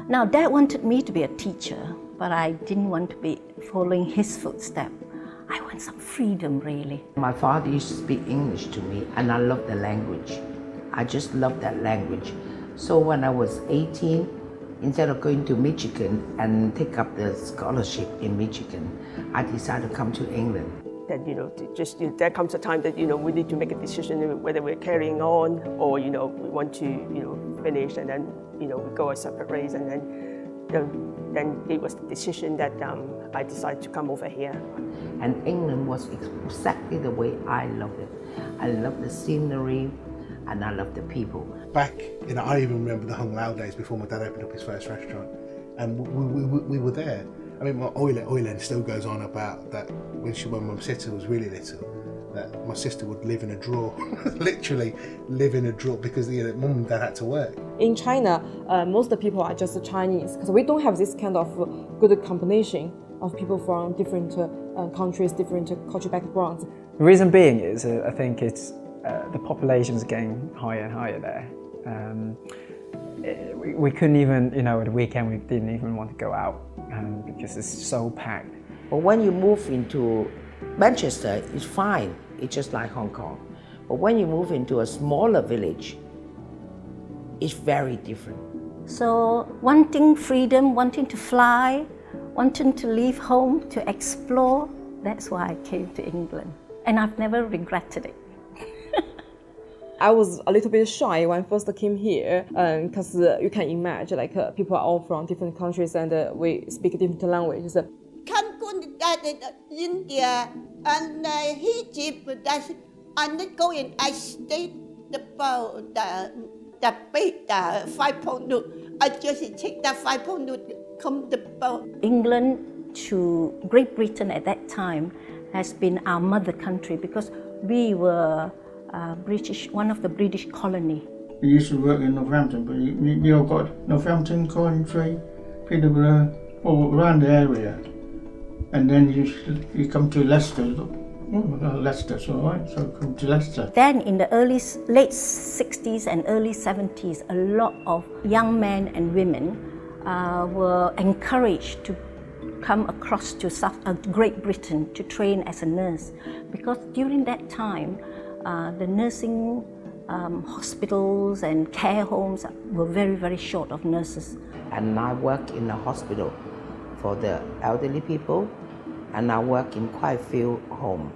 Now, Dad wanted me to be a teacher, but I didn't want to be following his footsteps. I want some freedom, really. My father used to speak English to me, and I love the language. I just love that language. So when I was 18, instead of going to Michigan and take up the scholarship in Michigan, I decided to come to England. That there comes a time that we need to make a decision whether we're carrying on or we want to finish, and then we go our separate ways, and then it was the decision that I decided to come over here. And England was exactly the way I loved it. I love the scenery, and I love the people. Back, I even remember the Hung Lao days before my dad opened up his first restaurant, and we were there. I mean, my Oilen still goes on about that when my sister was really little, that my sister would live in a drawer, literally live in a drawer, because mum and dad had to work. In China, most of the people are just Chinese, because we don't have this kind of good combination of people from different countries, different cultural backgrounds. The reason being is, I think it's the population is getting higher and higher there. We couldn't even, at the weekend we didn't even want to go out because it's so packed. But when you move into Manchester, it's fine. It's just like Hong Kong. But when you move into a smaller village, it's very different. So wanting freedom, wanting to fly, wanting to leave home, to explore, that's why I came to England. And I've never regretted it. I was a little bit shy when I first came here, because you can imagine, people are all from different countries and we speak different languages. India and Egypt, and go and I stayed about the big 5 pound note. I just take that 5 pound note, come the boat. England to Great Britain at that time has been our mother country because we were one of the British colony. We used to work in Northampton, but we all got Northampton, Coventry, Peterborough, all around the area. And then you come to Leicester. Leicester's all right, so come to Leicester. Then in the late 60s and early 70s, a lot of young men and women were encouraged to come across to Great Britain to train as a nurse, because during that time the nursing hospitals and care homes were very, very short of nurses. And I work in a hospital for the elderly people, and I work in quite a few homes.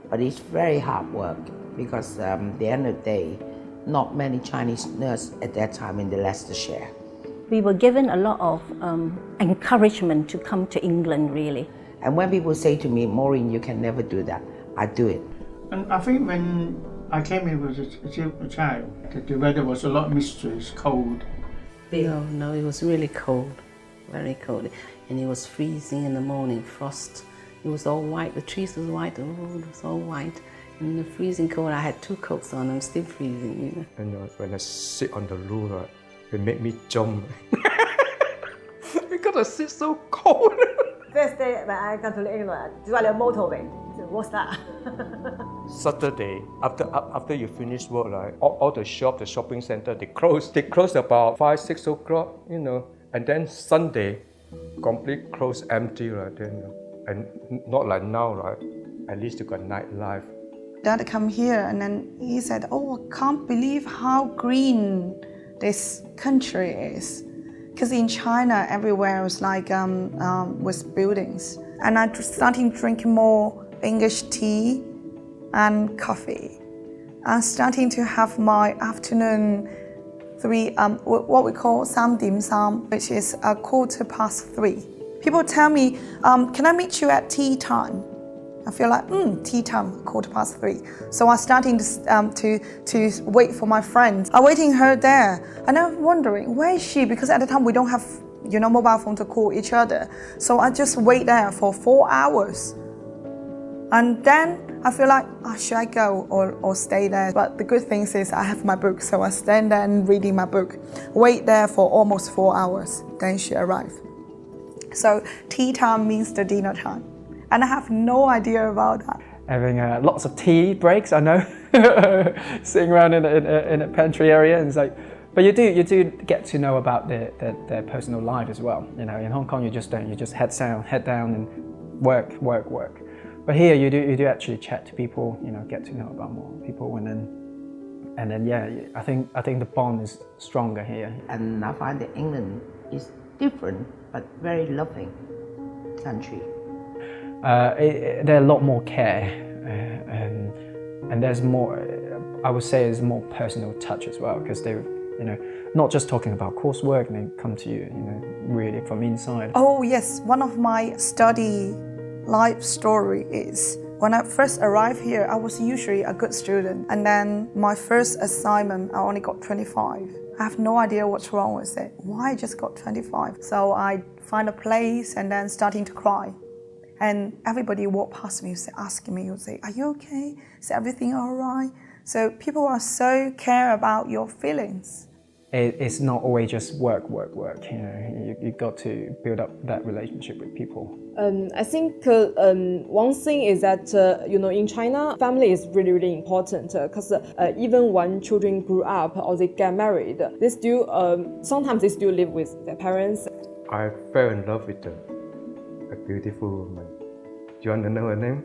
But it's very hard work because at the end of the day, not many Chinese nurses at that time in the Leicestershire. We were given a lot of encouragement to come to England, really. And when people say to me, Maureen, you can never do that, I do it. And I think when I came here as a child, the weather was a lot of mysteries, cold. No, it was really cold, very cold. And it was freezing in the morning, frost. It was all white, the trees was white, the road was all white. And the freezing cold, I had 2 coats on, I'm still freezing. And when I sit on the roof, it made me jump. Because I sit so cold. First day when I got to England, it's like a motorway. What's that? Saturday, after you finish work, right, all the shop, the shopping center, they close about 5, 6 o'clock, and then Sunday, complete close, empty, right, and not like now, right, at least you got nightlife. Dad come here and then he said, oh, I can't believe how green this country is. Because in China, everywhere was like with buildings. And I started drinking more English tea and coffee. I'm starting to have my afternoon what we call sam dim sum, which is 3:15. People tell me, can I meet you at tea time? I feel like, tea time, 3:15. So I'm starting to wait for my friends. I'm waiting her there, and I'm wondering, where is she? Because at the time we don't have, mobile phone to call each other. So I just wait there for 4 hours. And then I feel like, should I go or stay there? But the good thing is I have my book, so I stand there and reading my book. Wait there for almost 4 hours, then she arrived. So tea time means the dinner time. And I have no idea about that. Having lots of tea breaks, I know, sitting around in a pantry area, and it's like, But you do get to know about their personal life as well. You know, in Hong Kong you just don't. You just head down and work. But here you do actually chat to people. You know, get to know about more people, and then yeah, I think the bond is stronger here. And I find that England is different but very loving country. There are a lot more care, and there's more. I would say there's more personal touch as well, because they, you know, not just talking about coursework, and they come to you, you know, really from inside. Oh yes, one of my study life story is when I first arrived here, I was usually a good student, and then my first assignment, I only got 25. I have no idea what's wrong with it. Why I just got 25? So I find a place and then starting to cry. And everybody walk past me, asking me, would say, "Are you okay? Is everything all right?" So people are so care about your feelings. It's not always just work. You know, you got to build up that relationship with people. I think one thing is that you know, in China, family is really important, because even when children grew up or they get married, they still sometimes they still live with their parents. I fell in love with a beautiful woman. Do you want to know her name?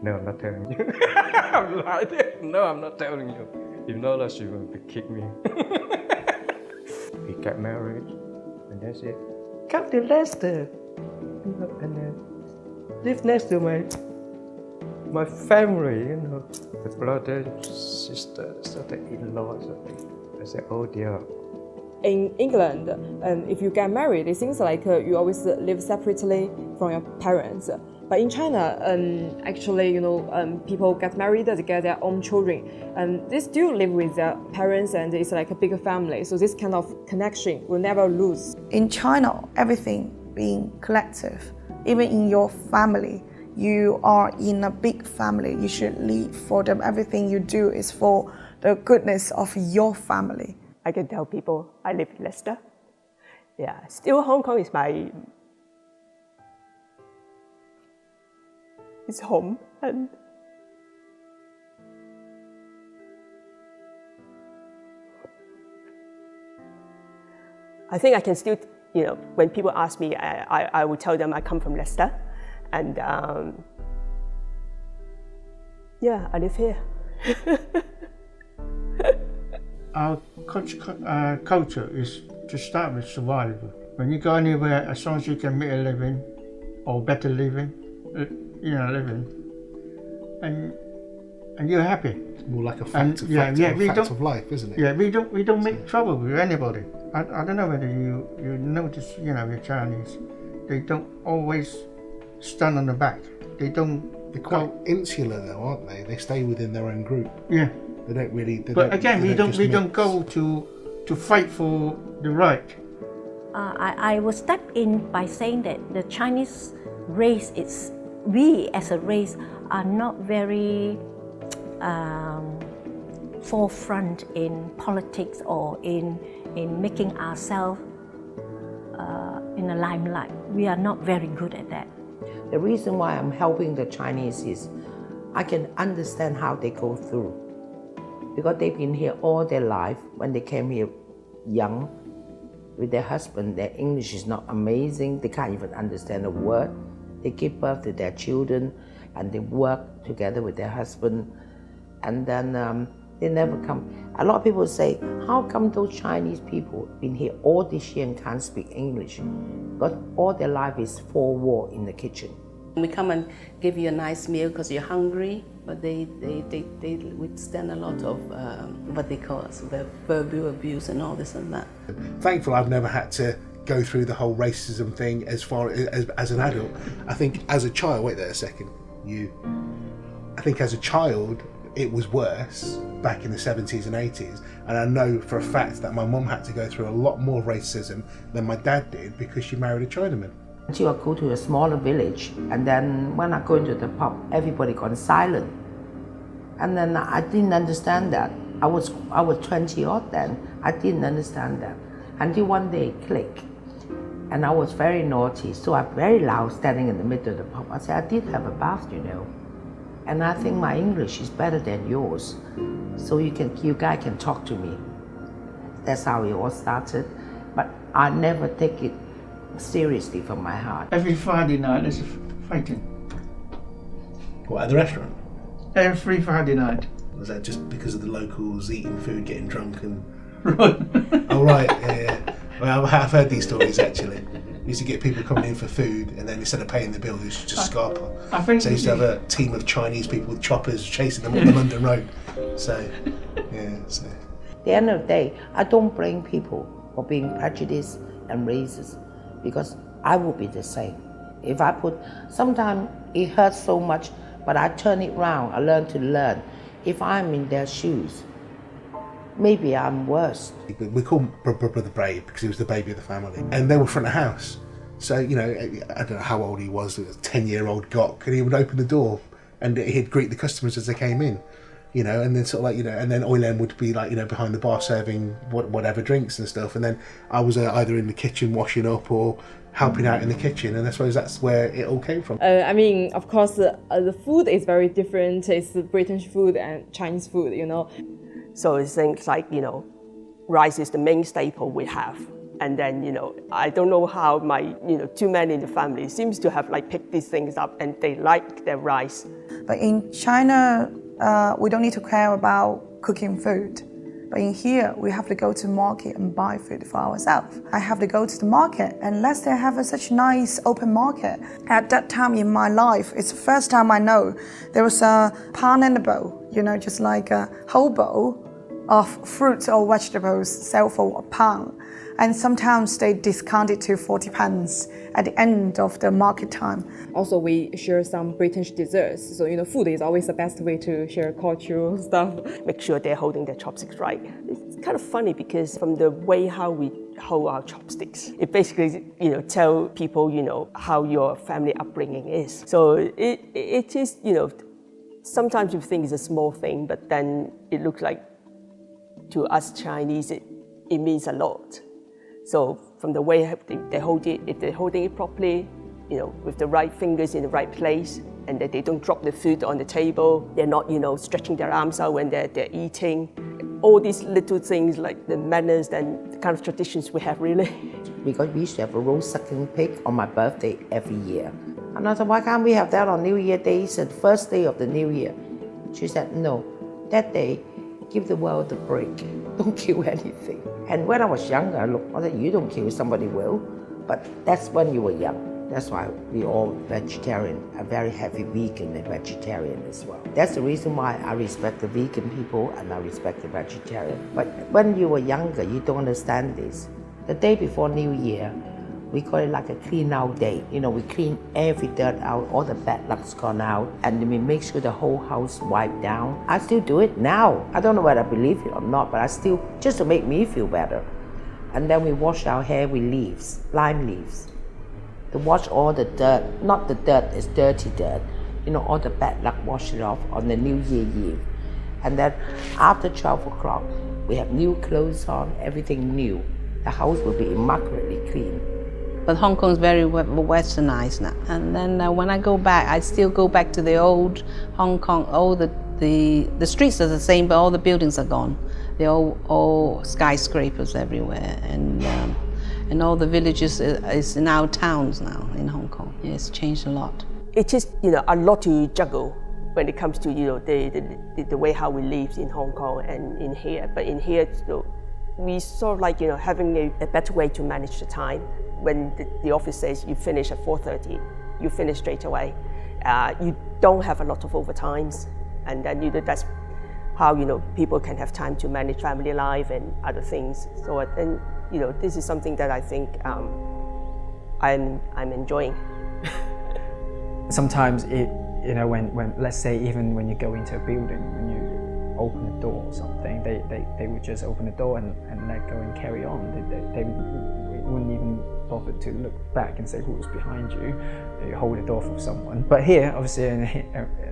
No, I'm not telling you. I'm lying. No, I'm not telling you. If not, she will kick me. We got married, and that's it. Come to Leicester, and then live next to my family. You know, the brother, sister, in-law. I said, oh dear. In England, if you get married, it seems like you always live separately from your parents. But in China, actually, you know, people get married, they get their own children, and they still live with their parents, and it's like a bigger family. So this kind of connection will never lose. In China, everything being collective. Even in your family, you are in a big family. You should lead for them. Everything you do is for the goodness of your family. I can tell people I live in Leicester. Yeah, still Hong Kong is it's home, and I think I can still, you know, when people ask me, I will tell them I come from Leicester, and yeah, I live here. Our culture is to start with survival. When you go anywhere, as long as you can make a living, or better living, living, and you're happy. It's more like a fact of life, isn't it? Yeah, we don't make trouble with anybody. I don't know whether you notice, you know, the Chinese, they don't always stand on the back. They're quite insular though, aren't they? They stay within their own group. Yeah. They don't really. But again, we don't go to fight for the right. I will step in by saying that the Chinese race we as a race are not very forefront in politics or in making ourselves in the limelight. We are not very good at that. The reason why I'm helping the Chinese is I can understand how they go through, because they've been here all their life. When they came here young with their husband, their English is not amazing. They can't even understand a word. They give birth to their children and they work together with their husband, and then they never come. A lot of people say, how come those Chinese people been here all this year and can't speak English? Because all their life is for war in the kitchen. We come and give you a nice meal because you're hungry, but they withstand a lot of what they call verbal abuse and all this and that. Thankful I've never had to go through the whole racism thing as far as an adult. I think as a child, wait there a second, I think as a child it was worse back in the 70s and 80s, and I know for a fact that my mum had to go through a lot more racism than my dad did because she married a Chinaman. Until I go to a smaller village, and then when I go into the pub, everybody gone silent. And then I didn't understand that. I was 20 odd then. I didn't understand that. Until one day it clicked. And I was very naughty, so I'm very loud standing in the middle of the pub. I said, I did have a bath, you know. And I think my English is better than yours. So you guys can talk to me. That's how it all started. But I never take it seriously from my heart. Every Friday night there's fighting. What, at the restaurant? Every Friday night. Was that just because of the locals eating food, getting drunk and... Right. Oh right, yeah. Well, I've heard these stories actually. We used to get people coming in for food, and then instead of paying the bill, they used to just scarper. I think So I used to have a team of Chinese people with choppers chasing them on the London Road. So, yeah, so... At the end of the day, I don't blame people for being prejudiced and racist, because I would be the same. If I put, sometimes it hurts so much, but I turn it around, I learn to learn. If I'm in their shoes, maybe I'm worse. We call him Brother Brave because he was the baby of the family. And they were front of house. So, you know, I don't know how old he was, a 10-year-old Gok, and he would open the door and he'd greet the customers as they came in. You know, and then sort of like, you know, and then Oilen would be like, you know, behind the bar serving whatever drinks and stuff. And then I was either in the kitchen washing up or helping out in the kitchen. And I suppose that's where it all came from. I mean, of course, the food is very different. It's British food and Chinese food, you know. So it's things like, you know, rice is the main staple we have. And then, you know, I don't know how my, you know, two men in the family seems to have like picked these things up and they like their rice. But in China, we don't need to care about cooking food. But in here, we have to go to market and buy food for ourselves. I have to go to the market unless they have such nice open market. At that time in my life, it's the first time I know there was a pan in a bowl, you know, just like a whole bowl of fruits or vegetables sell for £1. And sometimes they discount it to 40 pence at the end of the market time. Also, we share some British desserts. So, you know, food is always the best way to share cultural stuff. Make sure they're holding their chopsticks right. It's kind of funny because from the way how we hold our chopsticks, it basically, you know, tell people, you know, how your family upbringing is. So it is, you know, sometimes you think it's a small thing, but then it looks like to us Chinese, it means a lot. So from the way they hold it, if they're holding it properly, you know, with the right fingers in the right place, and that they don't drop the food on the table, they're not, you know, stretching their arms out when they're eating. All these little things like the manners and the kind of traditions we have really. Because we used to have a roast sucking pig on my birthday every year. And I said, why can't we have that on New Year Day? He said, first day of the New Year. She said, no, that day, give the world a break. Don't kill anything. And when I was younger, I said, you don't kill, somebody will. But that's when you were young. That's why we all vegetarian, a very heavy vegan and vegetarian as well. That's the reason why I respect the vegan people and I respect the vegetarian. But when you were younger, you don't understand this. The day before New Year, we call it like a clean out day. You know, we clean every dirt out, all the bad luck's gone out, and then we make sure the whole house wiped down. I still do it now. I don't know whether I believe it or not, but I still, just to make me feel better. And then we wash our hair with leaves, lime leaves. To wash all the dirt, not the dirt, it's dirty dirt. You know, all the bad luck, wash it off on the New Year Eve. And then after 12 o'clock, we have new clothes on, everything new. The house will be immaculately clean. But Hong Kong is very westernized now. And then when I go back, I still go back to the old Hong Kong. All the streets are the same, but all the buildings are gone. They're all skyscrapers everywhere, and all the villages is now towns now in Hong Kong. Yeah, it's changed a lot. It is, you know, a lot to juggle when it comes to, you know, the way how we live in Hong Kong and in here. But in here, you know, we sort of like, you know, having a better way to manage the time. When the office says you finish at 4:30, you finish straight away. You don't have a lot of overtimes, and then, you know, that's how, you know, people can have time to manage family life and other things. So, and, you know, this is something that I think I'm enjoying. Sometimes it, you know, when let's say even when you go into a building, when you open a door or something, they would just open the door and let go and carry on. They wouldn't even bother to look back and say who's behind you. You hold the door for someone. But here, obviously,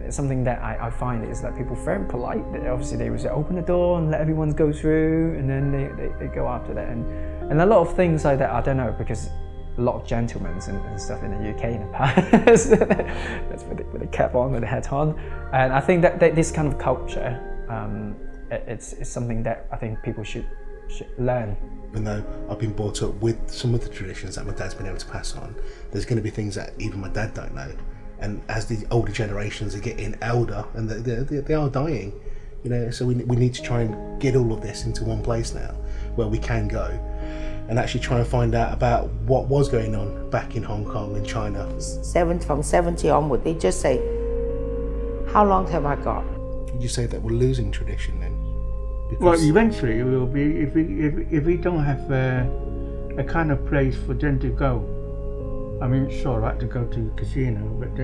something that I find is that people are very polite. Obviously, they would open the door and let everyone go through, and then they go after that. And a lot of things like that, I don't know, because a lot of gentlemen and stuff in the UK in the past, that's with the cap on, with the hat on. And I think that this kind of culture, it's something that I think people should learn. Even though I've been brought up with some of the traditions that my dad's been able to pass on, there's going to be things that even my dad don't know. And as the older generations are getting elder, and they are dying, you know, so we need to try and get all of this into one place now, where we can go and actually try and find out about what was going on back in Hong Kong and China. From 70 onward, they just say, how long have I got? Would you say that we're losing tradition then? Well, eventually it will be, if we don't have a kind of place for them to go. I mean, it's all right to go to a casino, but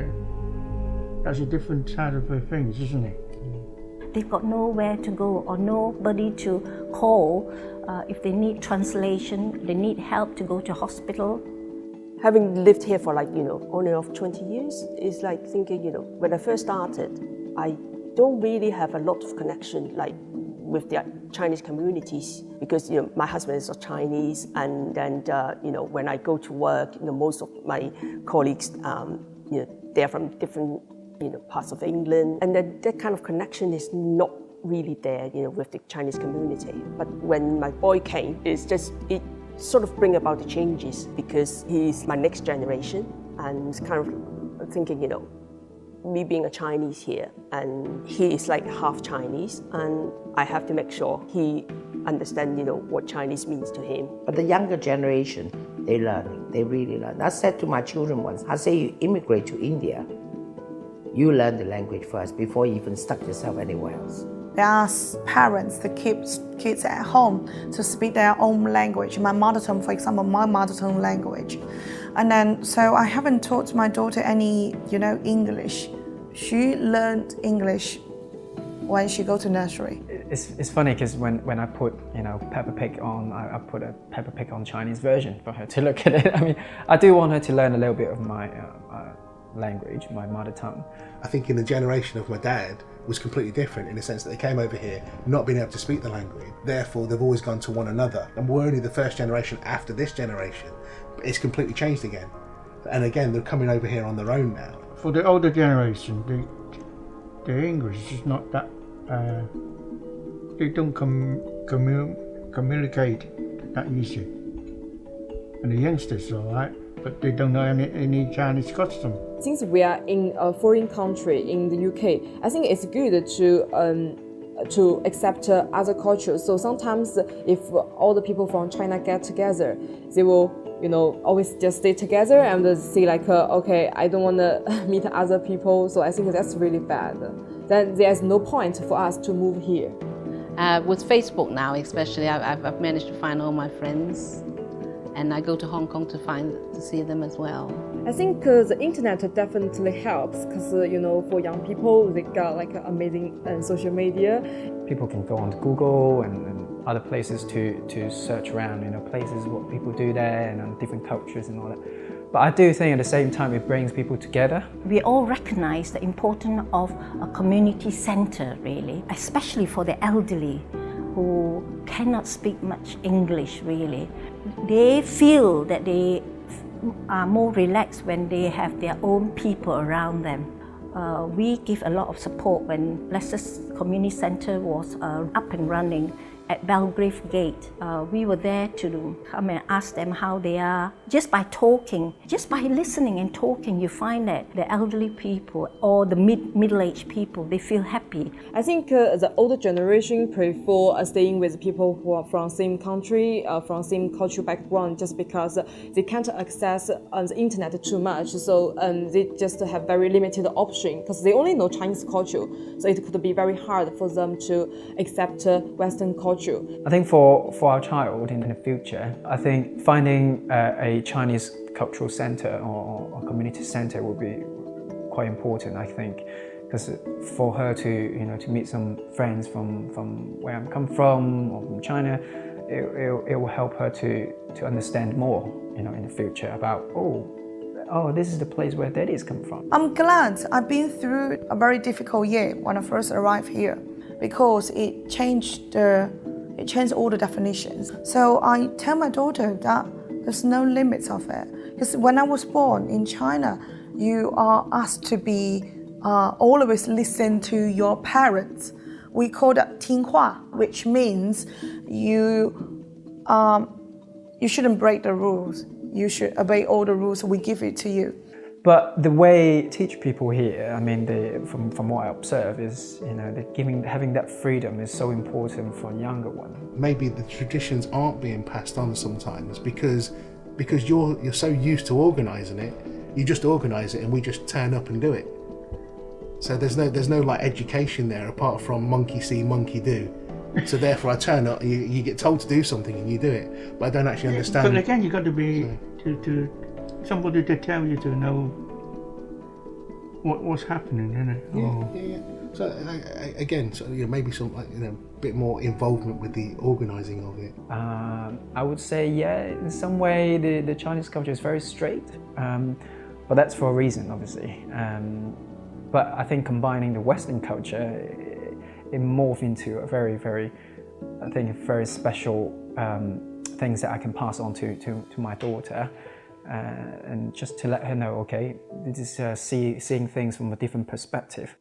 that's a different side of things, isn't it? They've got nowhere to go or nobody to call if they need translation, they need help to go to hospital. Having lived here for like, on and off 20 years, it's like thinking, when I first started, I don't really have a lot of connection like with the Chinese communities because, my husband is Chinese and when I go to work, most of my colleagues, they're from different, parts of England. And then that kind of connection is not really there, with the Chinese community. But when my boy came, it sort of bring about the changes because he's my next generation and kind of thinking, me being a Chinese here and he is like half Chinese and I have to make sure he understands, what Chinese means to him. But the younger generation, they really learn. I said to my children once, I say you immigrate to India, you learn the language first before you even stuck yourself anywhere else. They ask parents to keep kids at home to speak their own language. My mother tongue, for example, my mother tongue language. And then, so I haven't taught my daughter any, English. She learned English when she go to nursery. It's funny because when I put, Peppa Pig on, I put a Peppa Pig on Chinese version for her to look at it. I mean, I do want her to learn a little bit of my language, my mother tongue. I think in the generation of my dad was completely different in the sense that they came over here not being able to speak the language. Therefore, they've always gone to one another. And we're only the first generation after this generation. But it's completely changed again. And again, they're coming over here on their own now. For the older generation, the English is not that, they don't communicate that easy. And the youngsters are all right, but they don't know any Chinese custom. Since we are in a foreign country, in the UK, I think it's good to accept other cultures. So sometimes if all the people from China get together, they will, always just stay together and say like, okay, I don't want to meet other people. So I think that's really bad. Then there's no point for us to move here. With Facebook now, especially, I've managed to find all my friends. And I go to Hong Kong to see them as well. I think the internet definitely helps because, for young people, they got like amazing social media. People can go on to Google and other places to search around, places, what people do there and different cultures and all that. But I do think at the same time it brings people together. We all recognize the importance of a community center, really, especially for the elderly who cannot speak much English, really. They feel that they are more relaxed when they have their own people around them. We give a lot of support when Leicester's Community Centre was up and running at Belgrave Gate. We were there to come and ask them how they are. Just by talking, just by listening and talking, you find that the elderly people or the middle-aged people, they feel happy. I think the older generation prefer staying with people who are from same country, from same cultural background, just because they can't access the internet too much. So they just have very limited option because they only know Chinese culture. So it could be very hard for them to accept Western culture. I think for our child in the future, I think finding a Chinese cultural centre or community centre will be quite important, I think, because for her to meet some friends from where I'm come from or from China, it will help her to understand more, in the future about oh, this is the place where daddy's come from. I'm glad I've been through a very difficult year when I first arrived here because it changed all the definitions. So I tell my daughter that there's no limits of it. Because when I was born in China, you are asked to be always listen to your parents. We call that 听话, which means you you shouldn't break the rules. You should obey all the rules. We give it to you. But the way teach people here, I mean, from what I observe is, having that freedom is so important for a younger one. Maybe the traditions aren't being passed on sometimes because you're so used to organising it, you just organise it and we just turn up and do it. So there's no like education there apart from monkey see, monkey do. So therefore I turn up, you get told to do something and you do it, but I don't actually understand. But again, you've got to be to somebody to tell you to know what's happening, isn't it? Yeah. So again, maybe some bit more involvement with the organising of it. I would say, in some way the Chinese culture is very straight, but that's for a reason, obviously. But I think combining the Western culture, it morphed into a very, very, very special things that I can pass on to my daughter, and just to let her know, okay, this is seeing things from a different perspective.